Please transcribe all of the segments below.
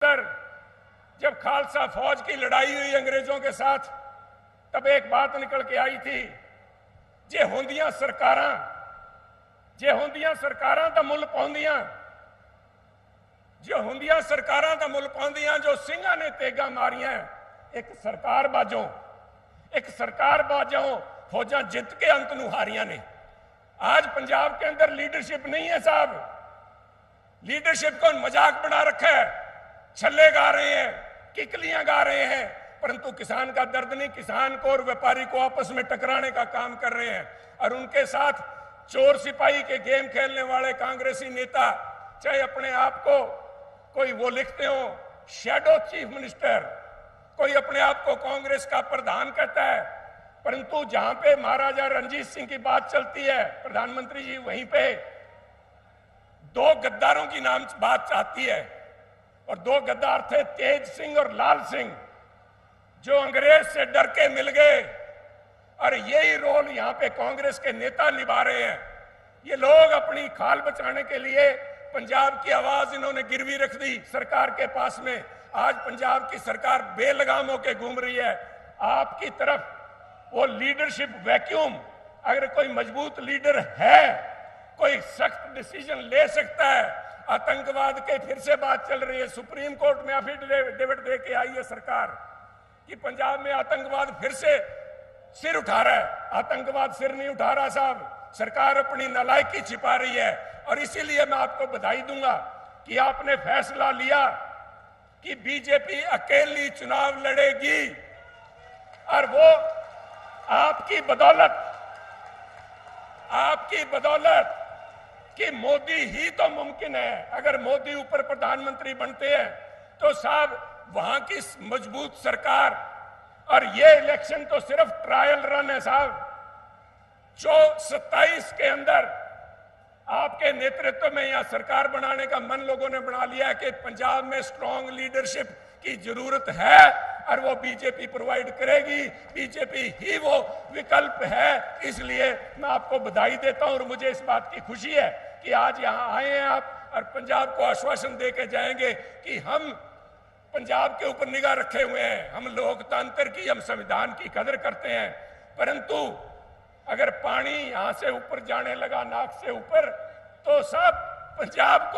जब खालसा फौज की लड़ाई हुई अंग्रेजों के साथ, तब एक बात निकल के आई थी, जे होंदियां सरकारां दा मुल पाउंदियां, जो होंदियां सरकारां दा मुल पाउंदियां, जो सिंघां ने तेगा मारियां, एक सरकार बाजों फौजां जित के अंत नूं हारियां ने। आज पंजाब के अंदर लीडरशिप नहीं है साहब, लीडरशिप को मजाक बना रखा है, छल्ले गा रहे हैं, किकलियां गा रहे हैं, परंतु किसान का दर्द नहीं, किसान को और व्यापारी को आपस में टकराने का काम कर रहे हैं। और उनके साथ चोर सिपाही के गेम खेलने वाले कांग्रेसी नेता, चाहे अपने आप को कोई वो लिखते हो शैडो चीफ मिनिस्टर, कोई अपने आप को कांग्रेस का प्रधान कहता है, परंतु जहां पे महाराजा रणजीत सिंह की बात चलती है प्रधानमंत्री जी, वहीं पे दो गद्दारों की नाम बात आती है, और दो गद्दार थे तेज सिंह और लाल सिंह, जो अंग्रेज से डर के मिल गए। और यही रोल यहां पे कांग्रेस के नेता निभा रहे हैं। ये लोग अपनी खाल बचाने के लिए पंजाब की आवाज इन्होंने गिरवी रख दी सरकार के पास में। आज पंजाब की सरकार बेलगाम होकर घूम रही है। आपकी तरफ वो लीडरशिप वैक्यूम, अगर कोई मजबूत लीडर है, कोई सख्त डिसीजन ले सकता है। आतंकवाद के फिर से बात चल रही है, सुप्रीम कोर्ट में एफिडेविट दे के आई है सरकार कि पंजाब में आतंकवाद फिर से सिर उठा रहा है। आतंकवाद सिर नहीं उठा रहा साहब, सरकार अपनी नालायकी छिपा रही है। और इसीलिए मैं आपको बधाई दूंगा कि आपने फैसला लिया कि बीजेपी अकेली चुनाव लड़ेगी, और वो आपकी बदौलत कि मोदी ही तो मुमकिन है। अगर मोदी ऊपर प्रधानमंत्री बनते हैं तो साहब वहां की मजबूत सरकार, और ये इलेक्शन तो सिर्फ ट्रायल रन है साहब। जो 27 के अंदर आपके नेतृत्व में यहां सरकार बनाने का मन लोगों ने बना लिया है कि पंजाब में स्ट्रांग लीडरशिप की जरूरत है, और वो बीजेपी प्रोवाइड करेगी। बीजेपी ही वो विकल्प है। इसलिए मैं आपको बधाई देता हूं, और मुझे इस बात की खुशी है कि आज यहां आए हैं आप, और पंजाब को आश्वासन दे के जाएंगे कि हम पंजाब के ऊपर निगाह रखे हुए हैं, हम लोकतंत्र की, हम संविधान की कदर करते हैं। परंतु अगर पानी यहां से ऊपर जाने लगा, नाक से ऊपर, तो सब पंजाब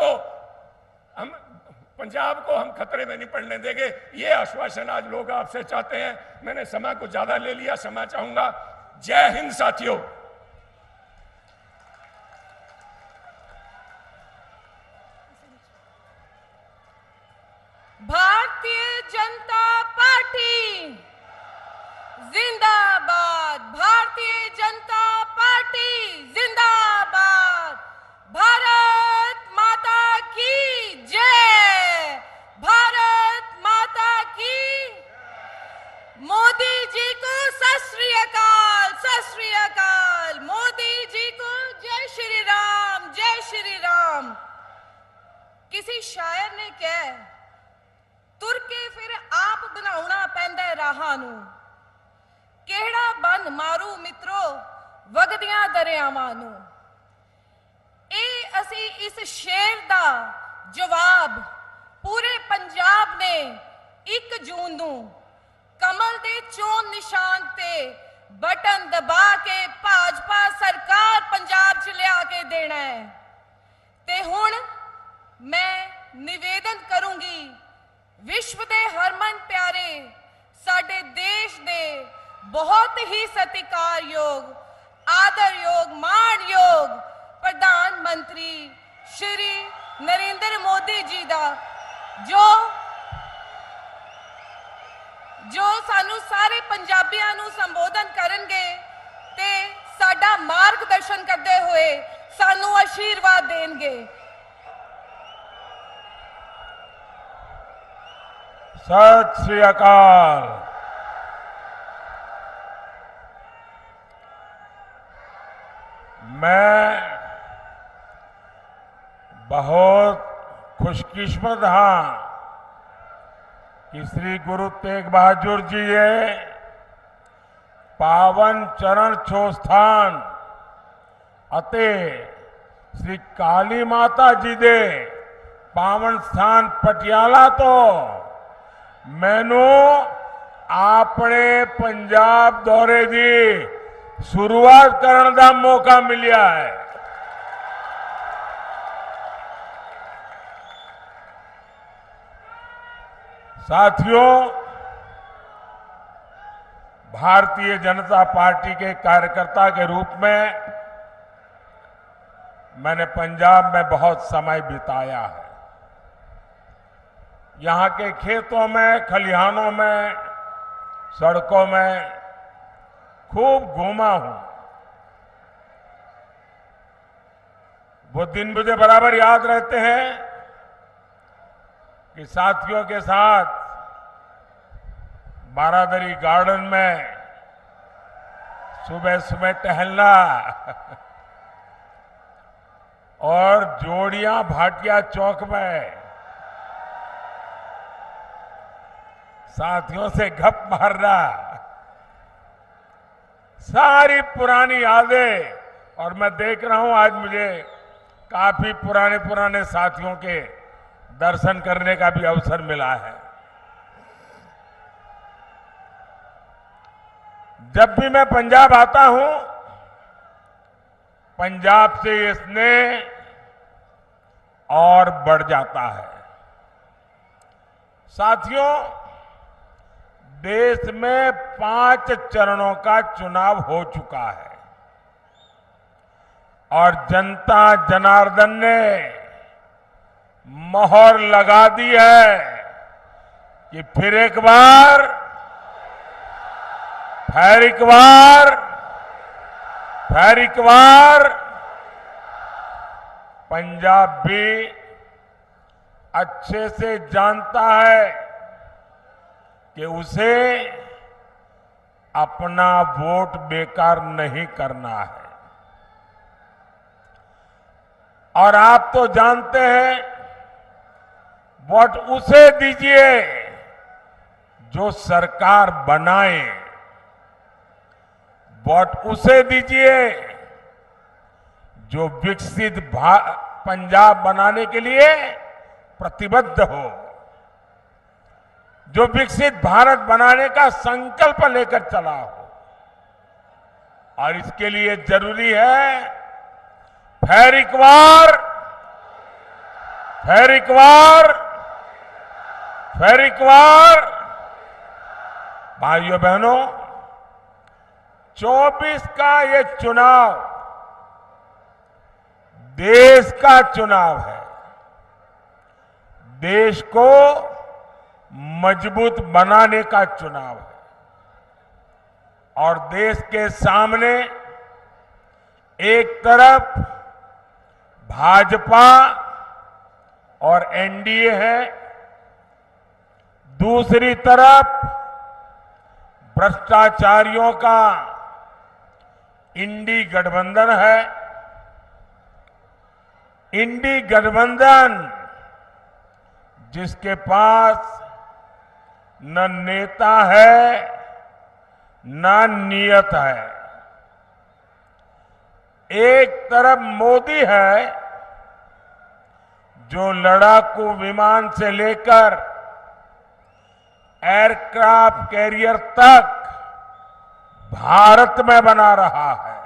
को हम खतरे में नहीं पड़ने देंगे। ये आश्वासन आज लोग आपसे चाहते हैं। मैंने समय को ज्यादा ले लिया, समय चाहूंगा। जय हिंद साथियों। भारतीय जनता पार्टी जिंदाबाद, भारतीय जनता पार्टी जिंदाबाद, भारत माता की जय, भारत माता की। मोदी जी को सत श्री अकाल, सत श्री अकाल। मोदी जी को जय श्री राम, जय श्री राम। किसी शायर ने कहा, तुर के फिर आप बनाउणा पैंदा राहां नूं, किहड़ा बन मारू मित्रो वगदियां दरियावां नूं। ਅਸੀਂ ਇਸ ਸ਼ੇਰ ਦਾ ਜਵਾਬ ਪੂਰੇ ਪੰਜਾਬ ਨੇ 1 ਜੂਨ ਨੂੰ ਕਮਲ ਦੇ ਚੋਣ ਨਿਸ਼ਾਨ ਤੇ ਬਟਨ ਦਬਾ ਕੇ ਭਾਜਪਾ ਸਰਕਾਰ ਪੰਜਾਬ 'ਚ ਲਿਆ ਕੇ ਦੇਣਾ ਹੈ। ਤੇ ਹੁਣ ਮੈਂ ਨਿਵੇਦਨ ਕਰੂੰਗੀ, ਵਿਸ਼ਵ ਦੇ ਹਰਮਨ ਪਿਆਰੇ ਸਾਡੇ ਦੇਸ਼ ਦੇ ਬਹੁਤ ਹੀ ਸਤਿਕਾਰਯੋਗ, ਆਦਰਯੋਗ, ਮਾਣਯੋਗ प्रधानमंत्री श्री नरेंद्र मोदी जी का जो सानू सारे पंजाबियों नू संबोधन करनगे ते साडा मार्गदर्शन करते हुए सानू आशीर्वाद देंगे। सत श्री अकाल। मैं बहुत खुशकिस्मत हाँ कि श्री गुरु तेग बहादुर जी ये पावन चरण छो स्थान अते श्री काली माता जी दे पावन स्थान पटियाला तो मैनू अपने पंजाब दौरे की शुरुआत करने का मौका मिला है। साथियों, भारतीय जनता पार्टी के कार्यकर्ता के रूप में मैंने पंजाब में बहुत समय बिताया है। यहां के खेतों में, खलिहानों में, सड़कों में खूब घूमा हूं। वो दिन मुझे बराबर याद रहते हैं कि साथियों के साथ बारादरी गार्डन में सुबह सुबह टहलना और जोड़ियां भाटिया चौक में साथियों से गप मारना, सारी पुरानी यादें। और मैं देख रहा हूं आज मुझे काफी पुराने साथियों के दर्शन करने का भी अवसर मिला है। जब भी मैं पंजाब आता हूं, पंजाब से ये स्नेह और बढ़ जाता है। साथियों, देश में 5 चरणों का चुनाव हो चुका है और जनता जनार्दन ने मोहर लगा दी है कि फिर एक बार पंजाब भी अच्छे से जानता है कि उसे अपना वोट बेकार नहीं करना है। और आप तो जानते हैं, वोट उसे दीजिए जो सरकार बनाए, वोट उसे दीजिए जो विकसित पंजाब बनाने के लिए प्रतिबद्ध हो, जो विकसित भारत बनाने का संकल्प लेकर चला हो। और इसके लिए जरूरी है फिर एक बार भाइयों बहनों, 24 का ये चुनाव देश का चुनाव है। देश को मजबूत बनाने का चुनाव है और देश के सामने एक तरफ भाजपा और एनडीए है, दूसरी तरफ भ्रष्टाचारियों का इंडी गठबंधन है। इंडी गठबंधन जिसके पास न नेता है न नियत है। एक तरफ मोदी है जो लड़ाकू विमान से लेकर एयरक्राफ्ट कैरियर तक भारत में बना रहा है,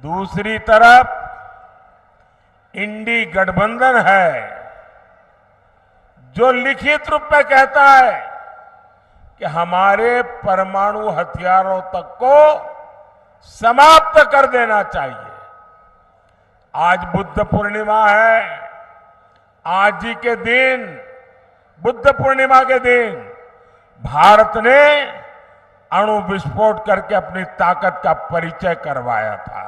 दूसरी तरफ इंडी गठबंधन है जो लिखित रूप में कहता है कि हमारे परमाणु हथियारों तक को समाप्त कर देना चाहिए। आज बुद्ध पूर्णिमा है। आज ही के दिन, बुद्ध पूर्णिमा के दिन, भारत ने अणु विस्फोट करके अपनी ताकत का परिचय करवाया था।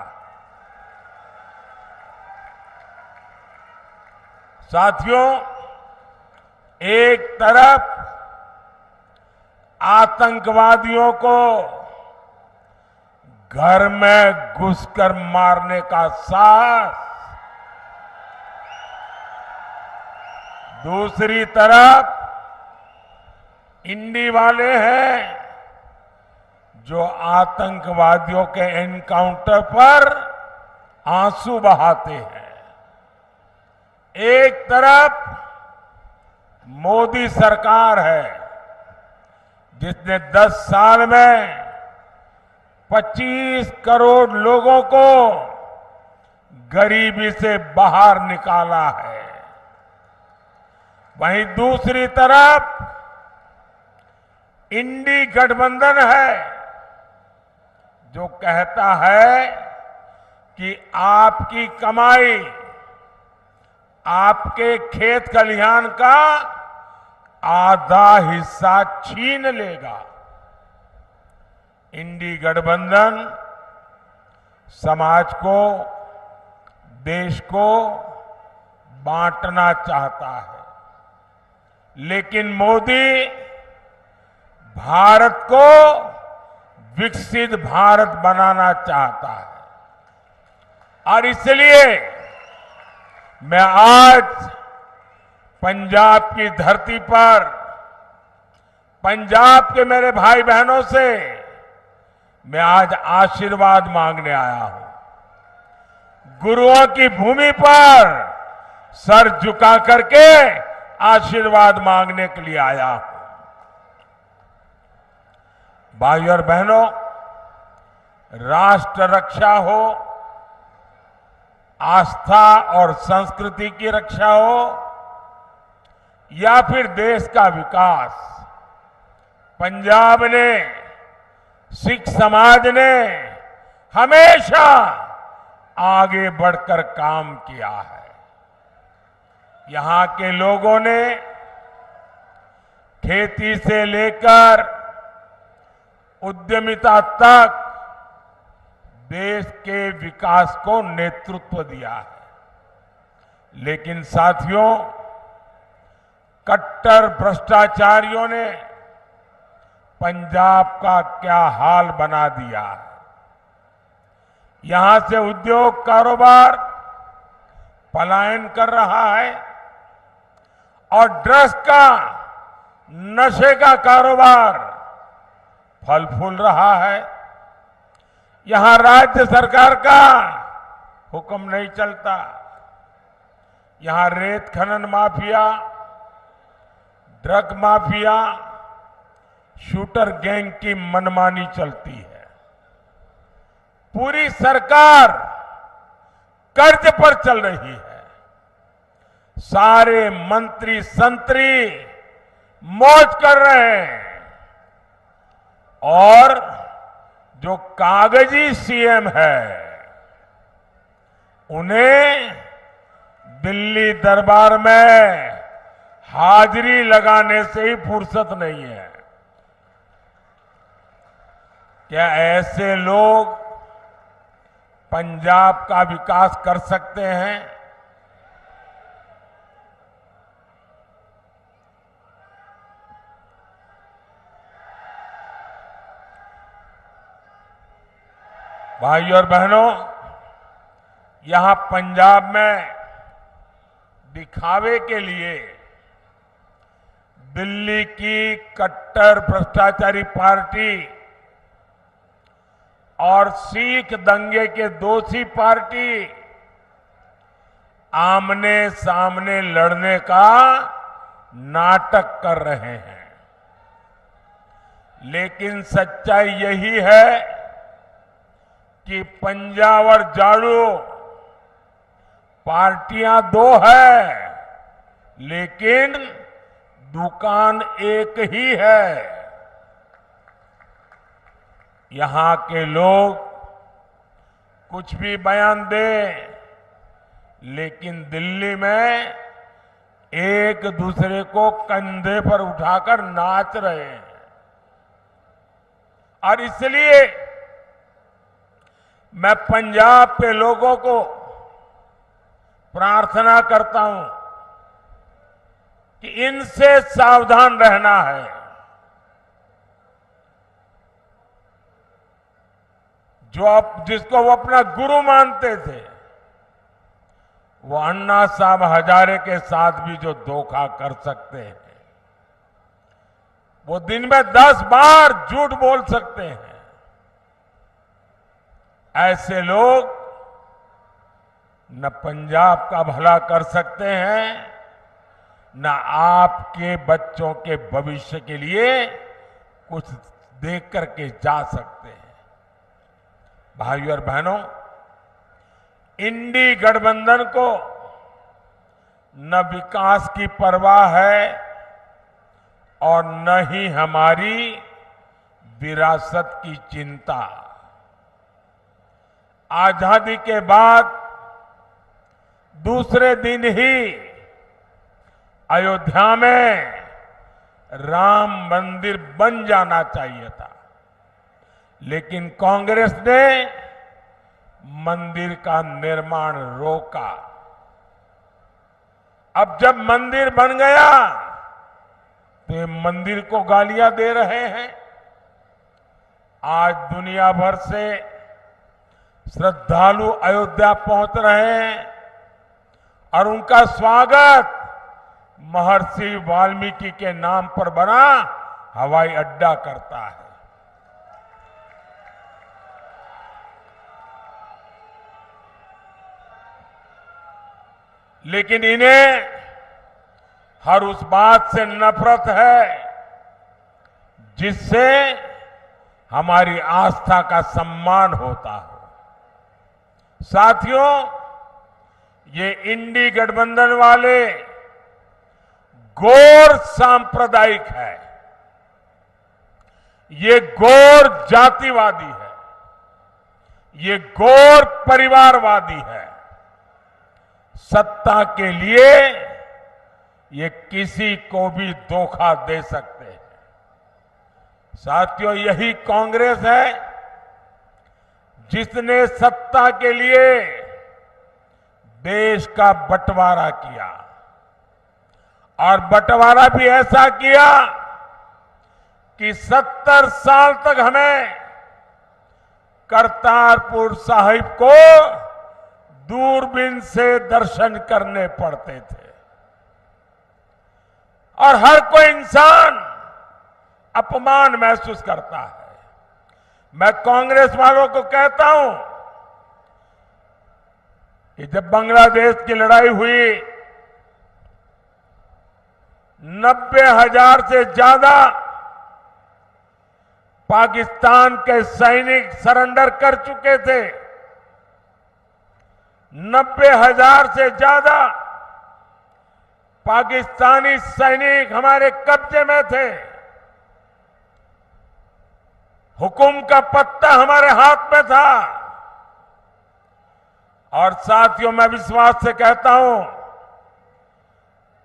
साथियों, एक तरफ आतंकवादियों को घर में घुसकर मारने का साहस, दूसरी तरफ इंडी वाले हैं जो आतंकवादियों के एनकाउंटर पर आंसू बहाते हैं। एक तरफ मोदी सरकार है जिसने 10 साल में 25 करोड़ लोगों को गरीबी से बाहर निकाला है। वहीं दूसरी तरफ इंडी गठबंधन है जो कहता है कि आपकी कमाई, आपके खेत खलिहान का आधा हिस्सा छीन लेगा। इंडी गठबंधन समाज को, देश को बांटना चाहता है, लेकिन मोदी भारत को विकसित भारत बनाना चाहता है। और इसलिए मैं आज पंजाब की धरती पर पंजाब के मेरे भाई बहनों से मैं आज आशीर्वाद मांगने आया हूं। गुरुओं की भूमि पर सर झुका करके आशीर्वाद मांगने के लिए आया हूं। भाइयों और बहनों, राष्ट्र रक्षा हो, आस्था और संस्कृति की रक्षा हो या फिर देश का विकास, पंजाब ने, सिख समाज ने हमेशा आगे बढ़कर काम किया है। यहां के लोगों ने खेती से लेकर उद्यमिता तक देश के विकास को नेतृत्व दिया है। लेकिन साथियों, कट्टर भ्रष्टाचारियों ने पंजाब का क्या हाल बना दिया है। यहां से उद्योग कारोबार पलायन कर रहा है और ड्रग्स का, नशे का कारोबार फल फूल रहा है। यहां राज्य सरकार का हुक्म नहीं चलता। यहां रेत खनन mafia, drug mafia, shooter gang की मनमानी चलती है। पूरी सरकार कर्ज पर चल रही है। सारे मंत्री संतरी मौज कर रहे हैं और जो कागजी सीएम है उन्हें दिल्ली दरबार में हाजिरी लगाने से ही फुर्सत नहीं है। क्या ऐसे लोग पंजाब का विकास कर सकते हैं? भाइयों और बहनों, यहां पंजाब में दिखावे के लिए दिल्ली की कट्टर भ्रष्टाचारी पार्टी और सिख दंगे के दोषी पार्टी आमने सामने लड़ने का नाटक कर रहे हैं। लेकिन सच्चाई यही है कि पंजाब और झाड़ू पार्टियां दो है, लेकिन दुकान एक ही है। यहां के लोग कुछ भी बयान दें, लेकिन दिल्ली में एक दूसरे को कंधे पर उठाकर नाच रहे हैं। और इसलिए मैं पंजाब के लोगों को प्रार्थना करता हूं कि इनसे सावधान रहना है। जिसको वो अपना गुरु मानते थे, वो अन्ना साहब हजारे के साथ भी जो धोखा कर सकते हैं, वो दिन में 10 बार झूठ बोल सकते हैं। ऐसे लोग न पंजाब का भला कर सकते हैं, न आपके बच्चों के भविष्य के लिए कुछ देख करके जा सकते हैं। भाइयों और बहनों, इंडी गठबंधन को न विकास की परवाह है और न ही हमारी विरासत की चिंता। आजादी के बाद दूसरे दिन ही अयोध्या में राम मंदिर बन जाना चाहिए था, लेकिन कांग्रेस ने मंदिर का निर्माण रोका। अब जब मंदिर बन गया तो ये मंदिर को गालियां दे रहे हैं। आज दुनिया भर से श्रद्धालु अयोध्या पहुंच रहे हैं और उनका स्वागत महर्षि वाल्मीकि के नाम पर बना हवाई अड्डा करता है। लेकिन इन्हें हर उस बात से नफरत है जिससे हमारी आस्था का सम्मान होता हो। साथियों, ये इंडी गठबंधन वाले गौर सांप्रदायिक है, ये गौर जातिवादी है, ये गौर परिवारवादी है। सत्ता के लिए ये किसी को भी धोखा दे सकते हैं। साथियों, यही कांग्रेस है जिसने सत्ता के लिए देश का बंटवारा किया और बंटवारा भी ऐसा किया कि 70 साल तक हमें करतारपुर साहिब को दूरबीन से दर्शन करने पड़ते थे और हर कोई इंसान अपमान महसूस करता है। मैं कांग्रेस वालों को कहता हूं कि जब बांग्लादेश की लड़ाई हुई 90,000 से ज्यादा पाकिस्तान के सैनिक सरेंडर कर चुके थे। 90,000 से ज्यादा पाकिस्तानी सैनिक हमारे कब्जे में थे। हुकुम का पत्ता हमारे हाथ में था। और साथियों, मैं विश्वास से कहता हूं,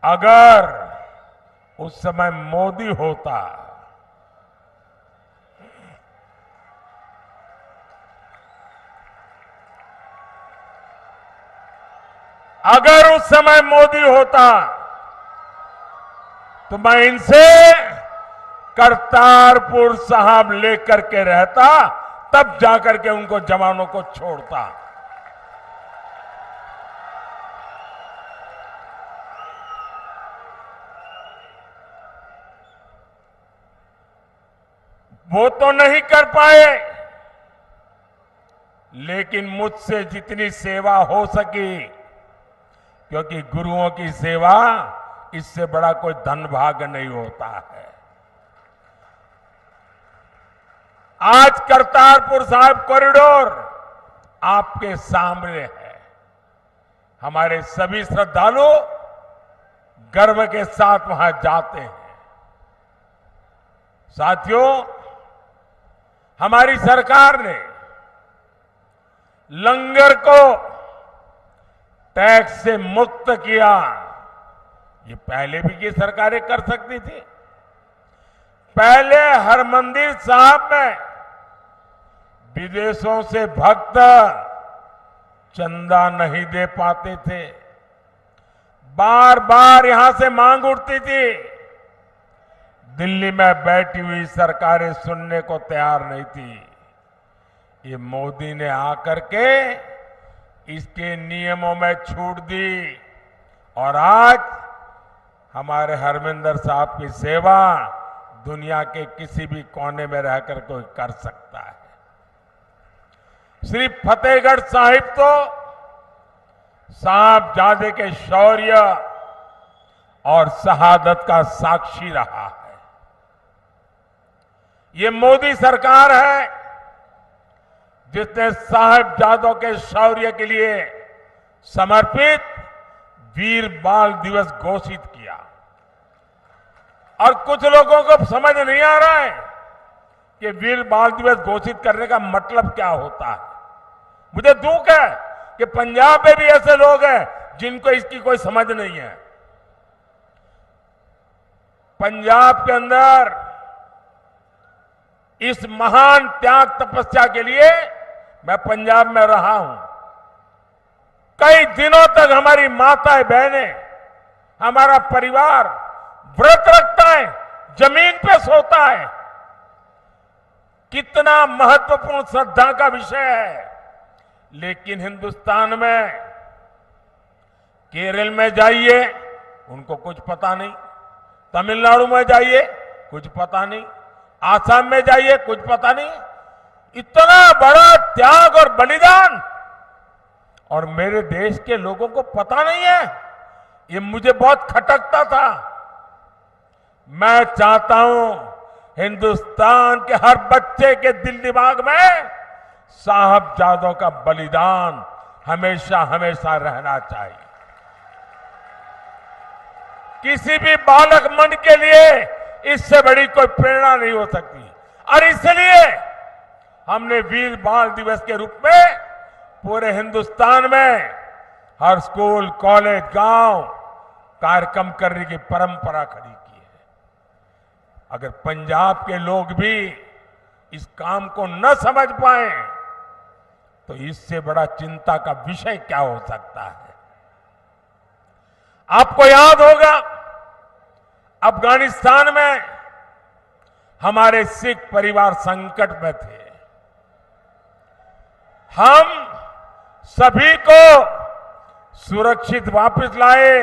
अगर उस समय मोदी होता, अगर उस समय मोदी होता तो मैं इनसे करतारपुर साहब लेकर के रहता, तब जाकर के उनको जवानों को छोड़ता। वो तो नहीं कर पाए, लेकिन मुझसे जितनी सेवा हो सकी, क्योंकि गुरुओं की सेवा इससे बड़ा कोई धन भाग्य नहीं होता है। आज करतारपुर साहिब कॉरिडोर आपके सामने है। हमारे सभी श्रद्धालु गर्व के साथ वहां जाते हैं। साथियों, हमारी सरकार ने लंगर को टैक्स से मुक्त किया। ये पहले भी ये सरकारें कर सकती थी। पहले हरमंदिर साहब में विदेशों से भक्त चंदा नहीं दे पाते थे। बार बार यहां से मांग उठती थी। दिल्ली में बैठी हुई सरकारें सुनने को तैयार नहीं थी। ये मोदी ने आकर के इसके नियमों में छूट दी और आज हमारे हरमिंदर साहब की सेवा दुनिया के किसी भी कोने में रहकर कोई कर सकता है। श्री फतेहगढ़ साहिब तो साहबजादे के शौर्य और शहादत का साक्षी रहा है। ये मोदी सरकार है जिसने साहबजादों के शौर्य के लिए समर्पित वीर बाल दिवस घोषित किया। और कुछ लोगों को समझ नहीं आ रहा है कि वीर बाल दिवस घोषित करने का मतलब क्या होता है। मुझे दुख है कि पंजाब में भी ऐसे लोग हैं जिनको इसकी कोई समझ नहीं है। पंजाब के अंदर इस महान त्याग तपस्या के लिए मैं पंजाब में रहा हूं। कई दिनों तक हमारी माताएं बहनें, हमारा परिवार व्रत रखता है, जमीन पे सोता है। कितना महत्वपूर्ण श्रद्धा का विषय है। लेकिन हिंदुस्तान में केरल में जाइए, उनको कुछ पता नहीं। तमिलनाडु में जाइए, कुछ पता नहीं। आसाम में जाइए, कुछ पता नहीं। इतना बड़ा त्याग और बलिदान और मेरे देश के लोगों को पता नहीं है। ये मुझे बहुत खटकता था। मैं चाहता हूं हिंदुस्तान के हर बच्चे के दिल दिमाग में साहबजादों का बलिदान हमेशा हमेशा रहना चाहिए। किसी भी बालक मन के लिए इससे बड़ी कोई प्रेरणा नहीं हो सकती। और इसलिए हमने वीर बाल दिवस के रूप में पूरे हिंदुस्तान में हर स्कूल, कॉलेज, गांव कार्यक्रम करने की परंपरा खड़ी की है। अगर पंजाब के लोग भी इस काम को न समझ पाए तो इससे बड़ा चिंता का विषय क्या हो सकता है। आपको याद होगा अफगानिस्तान में हमारे सिख परिवार संकट में थे। हम सभी को सुरक्षित वापस लाए।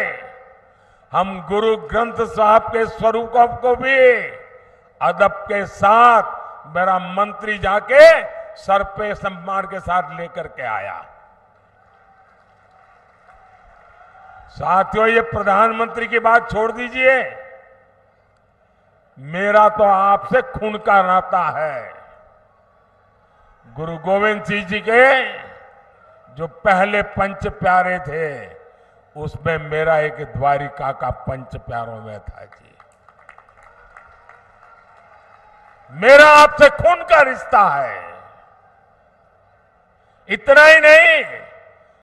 हम गुरु ग्रंथ साहब के स्वरूपों को भी अदब के साथ मेरा मंत्री जाके सर पे सम्मान के साथ लेकर के आया। साथियों, ये प्रधानमंत्री की बात छोड़ दीजिए, मेरा तो आपसे खून का नाता है। गुरु गोविंद सिंह जी के जो पहले पंच प्यारे थे उसमें मेरा एक द्वारिका का पंच प्यारों में था जी। मेरा आपसे खून का रिश्ता है। इतना ही नहीं,